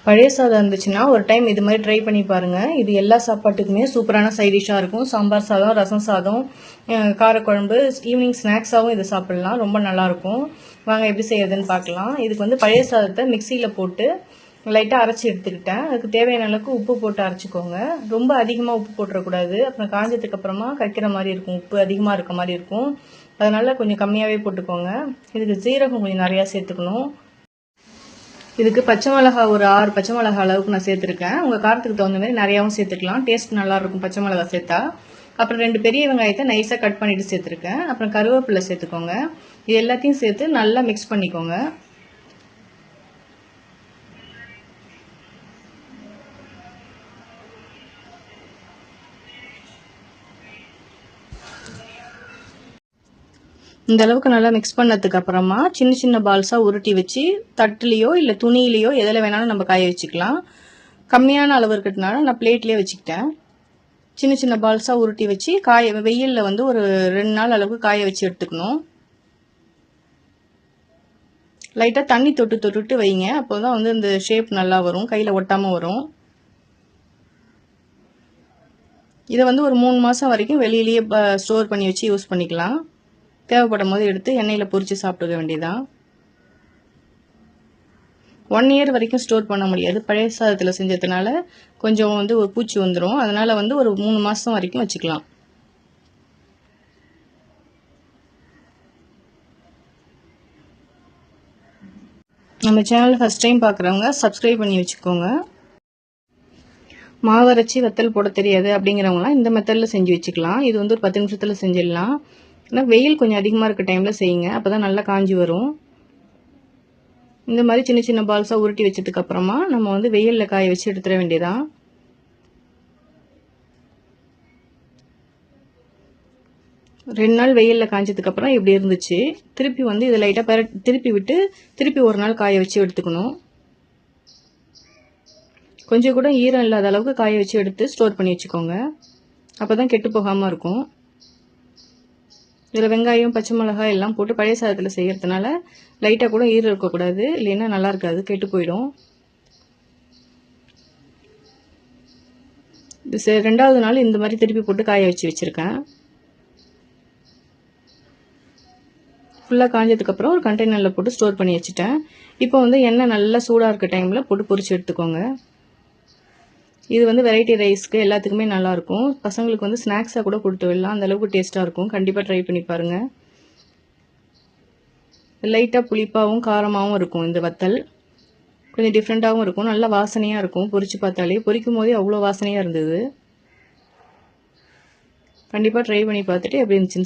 பழைய சாதம் இருந்துச்சுன்னா ஒரு டைம் இது மாதிரி ட்ரை பண்ணி பாருங்கள். இது எல்லா சாப்பாட்டுக்குமே சூப்பரான சைட் டிஷ்ஷாக இருக்கும். சாம்பார் சாதம், ரசம் சாதம், காரக்குழம்பு, ஈவினிங் ஸ்நாக்ஸாகவும் இது சாப்பிட்லாம். ரொம்ப நல்லாயிருக்கும். வாங்க எப்படி செய்யறதுன்னு பார்க்கலாம். இதுக்கு வந்து பழைய சாதத்தை மிக்சியில் போட்டு லைட்டாக அரைச்சி எடுத்துக்கிட்டேன். அதுக்கு தேவையான அளவுக்கு உப்பு போட்டு அரைச்சிக்கோங்க. ரொம்ப அதிகமாக உப்பு போட்டுறக்கூடாது. அப்புறம் காஞ்சதுக்கு அப்புறமா கக்கிற மாதிரி இருக்கும், உப்பு அதிகமாக இருக்க மாதிரி இருக்கும். அதனால் கொஞ்சம் கம்மியாகவே போட்டுக்கோங்க. இதுக்கு ஜீரகம் கொஞ்சம் நிறையா சேர்த்துக்கணும். இதுக்கு பச்சை மிளகா ஒரு 6 பச்சை மிளகா அளவுக்கு நான் சேர்த்துருக்கேன். உங்கள் காரத்துக்கு தகுந்த மாதிரி நிறையாவும் சேர்த்துக்கலாம். டேஸ்ட் நல்லாயிருக்கும் பச்சை மிளகா சேர்த்தா. அப்புறம் 2 பெரிய வெங்காயத்தை நைஸாக கட் பண்ணிவிட்டு சேர்த்துருக்கேன். அப்புறம் கருவேப்பிலை சேர்த்துக்கோங்க. இது எல்லாத்தையும் சேர்த்து நல்லா மிக்ஸ் பண்ணிக்கோங்க. இந்த அளவுக்கு நல்லா மிக்ஸ் பண்ணதுக்கு அப்புறமா சின்ன சின்ன பால்ஸாக உருட்டி வச்சு தட்டுலேயோ இல்லை துணியிலையோ எதில் வேணாலும் நம்ம காய வச்சுக்கலாம். கம்மியான அளவு இருக்கிறதுனால நான் பிளேட்லேயே வச்சுக்கிட்டேன். சின்ன சின்ன பால்ஸாக உருட்டி வச்சு வெயிலில் வந்து ஒரு 2 நாள் அளவுக்கு காய வச்சு எடுத்துக்கணும். லைட்டாக தண்ணி தொட்டுட்டு வைங்க. அப்போ தான் வந்து இந்த ஷேப் நல்லா வரும், கையில் ஒட்டாமல் வரும். இதை வந்து ஒரு 3 மாதம் வரைக்கும் வெளியிலேயே ஸ்டோர் பண்ணி வச்சு யூஸ் பண்ணிக்கலாம். தேவைப்படும் போது எடுத்து எண்ணெயில் பொரித்து சாப்பிட்டுக்க வேண்டியதான். 1 இயர் வரைக்கும் ஸ்டோர் பண்ண முடியாது. பழைய சாதத்தில் செஞ்சதுனால கொஞ்சம் வந்து ஒரு பூச்சி வந்துடும். அதனால் வந்து ஒரு 3 மாதம் வரைக்கும் வச்சுக்கலாம். நம்ம சேனல் ஃபஸ்ட் டைம் பார்க்குறவங்க சப்ஸ்கிரைப் பண்ணி வச்சுக்கோங்க. மாவரைச்சி வத்தல் போட தெரியாது அப்படிங்கிறவங்களாம் இந்த மெத்தடில் செஞ்சு வச்சுக்கலாம். இது வந்து ஒரு 10 நிமிஷத்தில் செஞ்சிடலாம். ஆனால் வெயில் கொஞ்சம் அதிகமாக இருக்க டைமில் செய்யுங்க. அப்போ தான் நல்லா காஞ்சி வரும். இந்த மாதிரி சின்ன சின்ன பால்ஸாக உருட்டி வச்சதுக்கப்புறமா நம்ம வந்து வெயிலில் காய வச்சு எடுத்துட வேண்டியதான். ரெண்டு நாள் வெயிலில் காய்ச்சதுக்கப்புறம் இப்படி இருந்துச்சு. திருப்பி வந்து இதை லைட்டாக திருப்பி விட்டு திருப்பி ஒரு நாள் காய வச்சு எடுத்துக்கணும். கொஞ்சம் கூட ஈரம் இல்லாத அளவுக்கு காய வச்சு எடுத்து ஸ்டோர் பண்ணி வச்சுக்கோங்க. அப்போ தான் கெட்டு போகாமல் இருக்கும். இதில் வெங்காயம், பச்சை மிளகாய் எல்லாம் போட்டு பழைய சாதத்தில் செய்கிறதுனால லைட்டாக கூட ஈரம் இருக்கக்கூடாது, இல்லைன்னா நல்லா இருக்காது, கெட்டு போயிடும். இது 2வது நாள் இந்த மாதிரி திருப்பி போட்டு காய வச்சு வச்சுருக்கேன். ஃபுல்லாக காஞ்சதுக்கப்புறம் ஒரு கண்டெய்னரில் போட்டு ஸ்டோர் பண்ணி வச்சுட்டேன். இப்போ வந்து எண்ணெய் நல்லா சூடாக இருக்க டைமில் போட்டு பொரிச்சு எடுத்துக்கோங்க. இது வந்து வெரைட்டி ரைஸ்க்கு எல்லாத்துக்குமே நல்லாயிருக்கும். பசங்களுக்கு வந்து ஸ்நாக்ஸாக கூட கொடுத்து விடலாம். அந்தளவுக்கு டேஸ்ட்டாக இருக்கும். கண்டிப்பாக ட்ரை பண்ணி பாருங்கள். லைட்டாக புளிப்பாகவும் காரமாகவும் இருக்கும் இந்த வத்தல். கொஞ்சம் டிஃப்ரெண்ட்டாகவும் இருக்கும், நல்லா வாசனையாக இருக்கும். பொரிச்சு பார்த்தாலே, பொரிக்கும் போதே அவ்வளோ வாசனையாக இருந்தது. கண்டிப்பாக ட்ரை பண்ணி பார்த்துட்டு எப்படி இருந்துச்சுன்னு